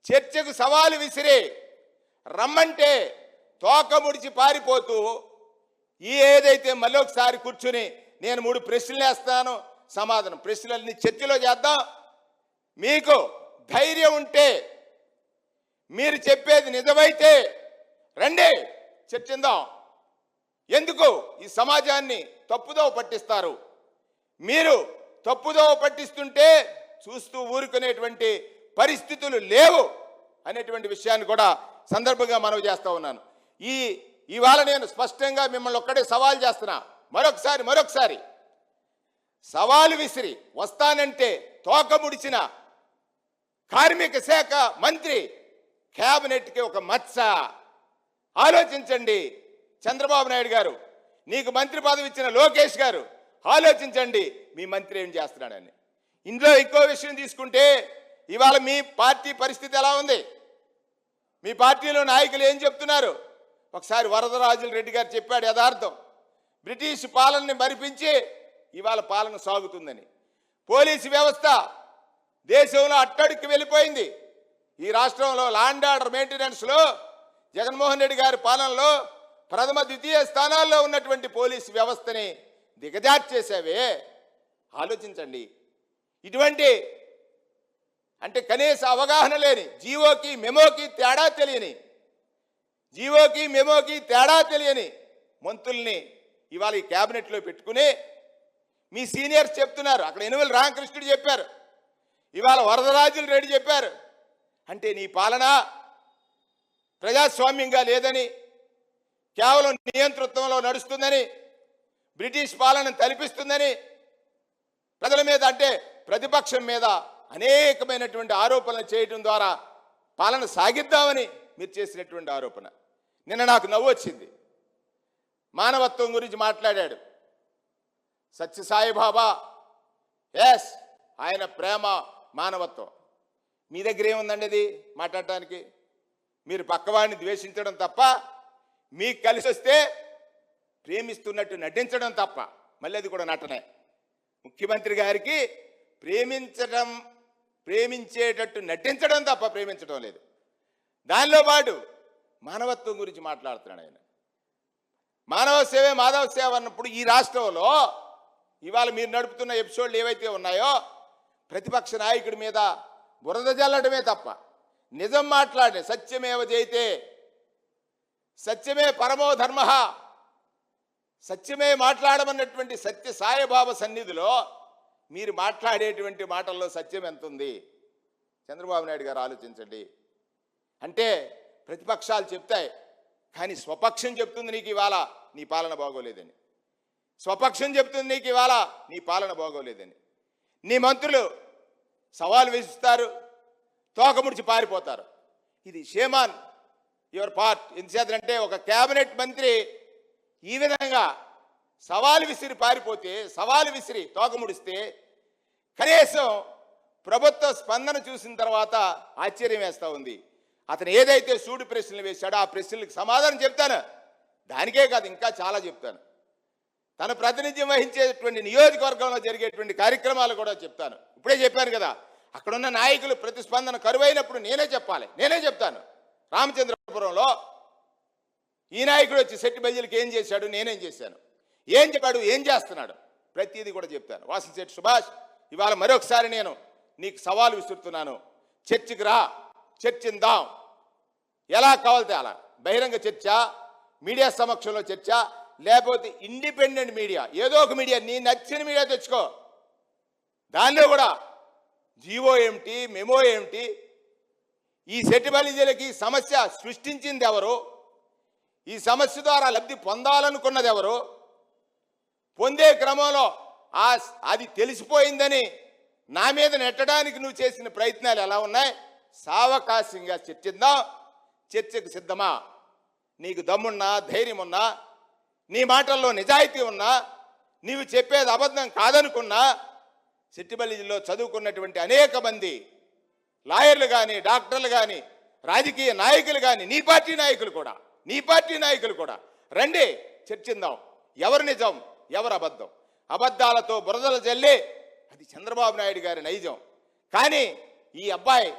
చర్చకు సవాలు విసిరి రమ్మంటే తోక ముడిచి పారిపోతూ ఏదైతే మళ్ళీ ఒకసారి కూర్చుని నేను 3 ప్రశ్నలు వేస్తాను సమాధానం ప్రశ్నలన్నీ చర్చలో చేద్దాం, మీకు ధైర్యం ఉంటే మీరు చెప్పేది నిజమైతే రండి చర్చిందాం, ఎందుకు ఈ సమాజాన్ని తప్పుదోవ పట్టిస్తారు, మీరు తప్పుదోవ పట్టిస్తుంటే చూస్తూ ఊరుకునేటువంటి పరిస్థితులు లేవు అనేటువంటి విషయాన్ని కూడా సందర్భంగా మనవి చేస్తూ ఉన్నాను. ఇవాళ నేను స్పష్టంగా మిమ్మల్ని ఒక్కడే సవాల్ చేస్తున్నా, మరొకసారి సవాలు విసిరి వస్తానంటే తోక ముడిచిన కార్మిక శాఖ మంత్రి క్యాబినెట్కి ఒక మచ్చ. ఆలోచించండి చంద్రబాబు నాయుడు గారు, నీకు మంత్రి పదవి ఇచ్చిన లోకేష్ గారు ఆలోచించండి మీ మంత్రి ఏం చేస్తున్నాడని. ఇందులో ఇంకో విషయం తీసుకుంటే ఇవాళ మీ పార్టీ పరిస్థితి ఎలా ఉంది, మీ పార్టీలో నాయకులు ఏం చెప్తున్నారు? ఒకసారి వరదరాజుల రెడ్డి గారు చెప్పాడు యథార్థం, బ్రిటిష్ పాలనని మరిపించి ఇవాళ పాలన సాగుతుందని. పోలీసు వ్యవస్థ దేశంలో అట్టడుక్కి వెళ్ళిపోయింది. ఈ రాష్ట్రంలో ల్యాండ్ ఆర్డర్ మెయింటెనెన్స్లో జగన్మోహన్ రెడ్డి గారి పాలనలో ప్రథమ ద్వితీయ స్థానాల్లో ఉన్నటువంటి పోలీసు వ్యవస్థని దిగజార్చేసావే. ఆలోచించండి. ఇటువంటి అంటే కనీస అవగాహన లేని, జీవోకి మెమోకి తేడా తెలియని మంత్రుల్ని ఇవాళ ఈ క్యాబినెట్లో పెట్టుకుని మీ సీనియర్స్ చెప్తున్నారు. అక్కడ యనమల రామకృష్ణుడు చెప్పారు, ఇవాళ వరదరాజుల రెడ్డి చెప్పారు. అంటే నీ పాలన ప్రజాస్వామ్యంగా లేదని, కేవలం నియంతృత్వంలో నడుస్తుందని, బ్రిటిష్ పాలన తలపిస్తుందని, ప్రజల మీద అంటే ప్రతిపక్షం మీద అనేకమైనటువంటి ఆరోపణలు చేయడం ద్వారా పాలన సాగిద్దామని మీరు చేసినటువంటి ఆరోపణ. నిన్న నాకు నవ్వు వచ్చింది. మానవత్వం గురించి మాట్లాడాడు సత్యసాయిబాబా. ఎస్, ఆయన ప్రేమ మానవత్వం. మీ దగ్గర ఏముందండి అది మాట్లాడటానికి? మీరు పక్కవాడిని ద్వేషించడం తప్ప, మీకు కలిసి వస్తే ప్రేమిస్తున్నట్టు నటించడం తప్ప, మళ్ళీ అది కూడా నటనే. ముఖ్యమంత్రి గారికి ప్రేమించేటట్టు నటించడం తప్ప ప్రేమించడం లేదు. దానిలో పాటు మానవత్వం గురించి మాట్లాడుతున్నాడు ఆయన. మానవ సేవే మాధవ సేవ అన్నప్పుడు ఈ రాష్ట్రంలో ఇవాళ మీరు నడుపుతున్న ఎపిసోడ్లు ఏవైతే ఉన్నాయో ప్రతిపక్ష నాయకుడి మీద బురద జల్లడమే తప్ప నిజం మాట్లాడే, సత్యమేవ జయతే, సత్యమే పరమో ధర్మ, సత్యమే మాట్లాడమన్నటువంటి సత్య సాయిబాబా సన్నిధిలో మీరు మాట్లాడేటువంటి మాటల్లో సత్యం ఎంత ఉంది? చంద్రబాబు నాయుడు గారు ఆలోచించండి. అంటే ప్రతిపక్షాలు చెప్తాయి, కానీ స్వపక్షం చెప్తుంది నీకు ఇవాళ నీ పాలన బాగోలేదని. స్వపక్షం చెప్తుంది నీకు ఇవాళ నీ పాలన బాగోలేదని. నీ మంత్రులు సవాలు వేసిస్తారు, తోకముడిచి పారిపోతారు. ఇది షేమాన్ యువర్ పార్ట్. ఎందుచేతంటే ఒక క్యాబినెట్ మంత్రి ఈ విధంగా సవాలు విసిరి పారిపోతే, సవాలు విసిరి తోకముడిస్తే కనీసం ప్రభుత్వ స్పందన చూసిన తర్వాత ఆశ్చర్యం వేస్తూ ఉంది. అతను ఏదైతే సూడు ప్రశ్నలు వేశాడో ఆ ప్రశ్నలకు సమాధానం చెప్తాను. దానికే కాదు, ఇంకా చాలా చెప్తాను. తన ప్రాతినిధ్యం వహించేటువంటి నియోజకవర్గంలో జరిగేటువంటి కార్యక్రమాలు కూడా చెప్తాను. ఇప్పుడే చెప్పాను కదా, అక్కడున్న నాయకులు ప్రతిస్పందన కరువైనప్పుడు నేనే చెప్తాను. రామచంద్రపురంలో ఈ నాయకుడు వచ్చి శెట్టి బయ్యలకి ఏం చేశాడు, నేనేం చేశాను, ఏం చెప్పాడు, ఏం చేస్తున్నాడు, ప్రతిదీ కూడా చెప్తాను. వాసంశెట్టి సుభాష్, ఇవాళ మరొకసారి నేను నీకు సవాలు విసురుతున్నాను. చర్చకి రా, చర్చిందాం. ఎలా కావాలితే అలా, బహిరంగ చర్చ, మీడియా సమక్షంలో చర్చ, లేకపోతే ఇండిపెండెంట్ మీడియా, ఏదో ఒక మీడియా, నీ నచ్చిన మీడియా తెచ్చుకో. దానిలో కూడా జీవో ఏమిటి, మెమో ఏమిటి, ఈ సెట్టిబలిజీలకి సమస్య సృష్టించింది ఎవరు, ఈ సమస్య ద్వారా లబ్ధి పొందాలనుకున్నది ఎవరు, పొందే క్రమంలో అది తెలిసిపోయిందని నా మీద నెట్టడానికి నువ్వు చేసిన ప్రయత్నాలు ఎలా ఉన్నాయి, సావకాశంగా చర్చిద్దాం. చర్చకు సిద్ధమా? నీకు దమ్మున్నా, ధైర్యం ఉన్నా, నీ మాటల్లో నిజాయితీ ఉన్నా, నీవు చెప్పేది అబద్ధం కాదనుకున్నా, సెట్టిబలిలో చదువుకున్నటువంటి అనేక మంది లాయర్లు కానీ, డాక్టర్లు కానీ, రాజకీయ నాయకులు కానీ, నీ పార్టీ నాయకులు కూడా రండి చర్చిందాం. ఎవరు నిజం, ఎవరు అబద్ధం? అబద్ధాలతో బురదలు జల్లి అది చంద్రబాబు నాయుడు గారి నైజం. కానీ ఈ అబ్బాయి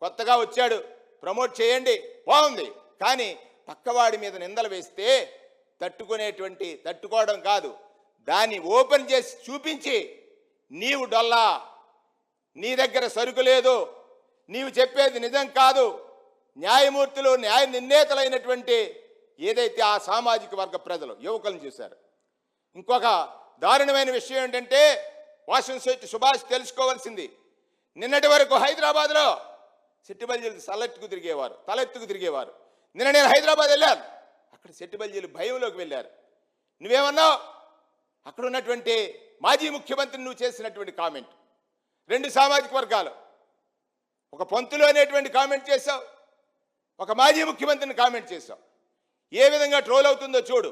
కొత్తగా వచ్చాడు, ప్రమోట్ చేయండి, బాగుంది. కానీ పక్కవాడి మీద నిందలు వేస్తే తట్టుకోవడం కాదు, దాన్ని ఓపెన్ చేసి చూపించి నీవు డొల్లా, నీ దగ్గర సరుకు లేదు, నీవు చెప్పేది నిజం కాదు, న్యాయమూర్తులు న్యాయ నిర్ణేతలైనటువంటి ఏదైతే ఆ సామాజిక వర్గ ప్రజలు యువకులను చూశారు. ఇంకొక దారుణమైన విషయం ఏంటంటే వాసంశెట్టి సుభాష్ తెలుసుకోవాల్సింది, నిన్నటి వరకు హైదరాబాద్లో సెట్టిబల్జీలు తలెత్తుకు తిరిగేవారు. నిన్న నేను హైదరాబాద్ వెళ్ళాను, అక్కడ సెట్టిబల్జీలు భయంలోకి వెళ్ళారు. నువ్వేమన్నావు? అక్కడ ఉన్నటువంటి మాజీ ముఖ్యమంత్రిని నువ్వు చేసినటువంటి కామెంట్, రెండు సామాజిక వర్గాలు, ఒక పంతులు అనేటువంటి కామెంట్ చేశావు, ఒక మాజీ ముఖ్యమంత్రిని కామెంట్ చేశావు. ఏ విధంగా ట్రోల్ అవుతుందో చూడు.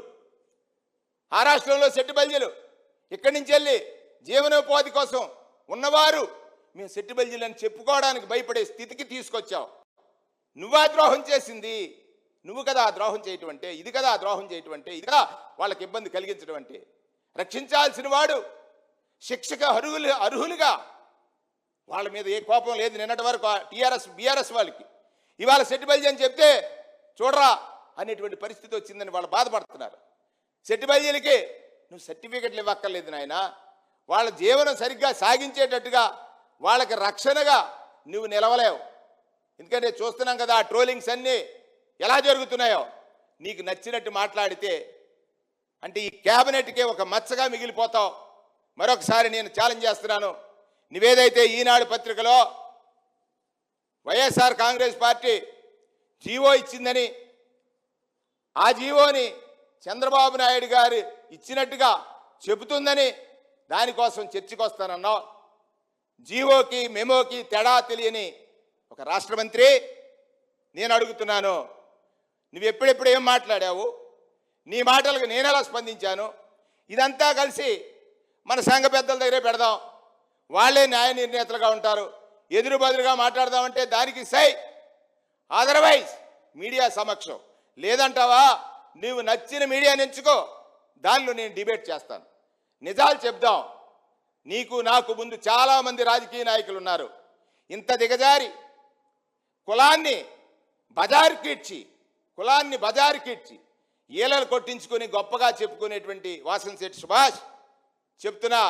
ఆ రాష్ట్రంలో సెట్టిబల్జీలు ఇక్కడి నుంచి వెళ్ళి జీవనోపాధి కోసం ఉన్నవారు మేము సెట్టిబల్జీలు అని చెప్పుకోవడానికి భయపడే స్థితికి తీసుకొచ్చావు. నువ్వా ద్రోహం చేసింది, నువ్వు కదా ఆ ద్రోహం చేయటం అంటే, ఇది కదా ఆ ద్రోహం చేయటం అంటే, ఇది కదా వాళ్ళకి ఇబ్బంది కలిగించడం అంటే. రక్షించాల్సిన వాడు శిక్షకు అర్హులుగా వాళ్ళ మీద ఏ కోపం లేదు నిన్నటి వరకు బీఆర్ఎస్ వాళ్ళకి. ఇవాళ సెట్టిబల్జీ అని చెప్తే చూడరా అనేటువంటి పరిస్థితి వచ్చిందని వాళ్ళు బాధపడుతున్నారు. సెట్టిబల్జీలకి నువ్వు సర్టిఫికెట్లు ఇవ్వక్కర్లేదు నాయన, వాళ్ళ జీవనం సరిగ్గా సాగించేటట్టుగా వాళ్ళకి రక్షణగా నువ్వు నిలవలేవు. ఎందుకంటే చూస్తున్నాం కదా ఆ ట్రోలింగ్స్ అన్నీ ఎలా జరుగుతున్నాయో. నీకు నచ్చినట్టు మాట్లాడితే అంటే ఈ క్యాబినెట్కే ఒక మచ్చగా మిగిలిపోతావు. మరొకసారి నేను ఛాలెంజ్ చేస్తున్నాను, నువ్వేదైతే ఈనాడు పత్రికలో వైఎస్ఆర్ కాంగ్రెస్ పార్టీ జీవో ఇచ్చిందని, ఆ జీవోని చంద్రబాబు నాయుడు గారు ఇచ్చినట్టుగా చెబుతుందని దానికోసం చర్చకు వస్తానన్నావు. జీవోకి మెమోకి తేడా తెలియని ఒక రాష్ట్ర మంత్రి నేను అడుగుతున్నాను, నువ్వు ఎప్పుడెప్పుడు ఏం మాట్లాడావు? నీ మాటలకు నేను ఎలా స్పందించాను? ఇదంతా కలిసి మన సంఘ పెద్దల దగ్గరే పెడదాం, వాళ్ళే న్యాయ నిర్ణేతలుగా ఉంటారు. ఎదురు బదురుగా మాట్లాడదామంటే దానికి సై, అదర్వైజ్ మీడియా సమక్షం లేదంటావా? నువ్వు నచ్చిన మీడియాని ఎంచుకో, దానిలో నేను డిబేట్ చేస్తాను. నిజాలు చెప్దాం. నీకు నాకు ముందు చాలామంది రాజకీయ నాయకులు ఉన్నారు. ఇంత దిగజారి కులాన్ని బజారుకిడ్చి ఈలలు కొట్టించుకొని గొప్పగా చెప్పుకునేటువంటి వాసంశెట్టి సుభాష్ చెప్తున్నా,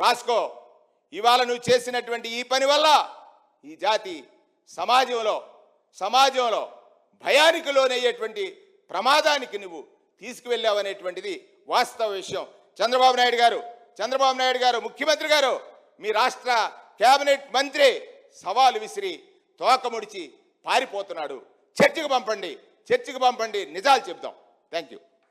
రాసుకో. ఇవాళ నువ్వు చేసినటువంటి ఈ పని వల్ల ఈ జాతి సమాజంలో భయానికి లోనయ్యేటువంటి ప్రమాదానికి నువ్వు తీసుకువెళ్ళావనేటువంటిది వాస్తవ విషయం. చంద్రబాబు నాయుడు గారు ముఖ్యమంత్రి గారు, మీ రాష్ట్ర కేబినెట్ మంత్రి సవాలు విసిరి తోక ముడిచి పారిపోతున్నాడు. చర్చకు పంపండి, నిజాలు చెప్దాం. Thank you.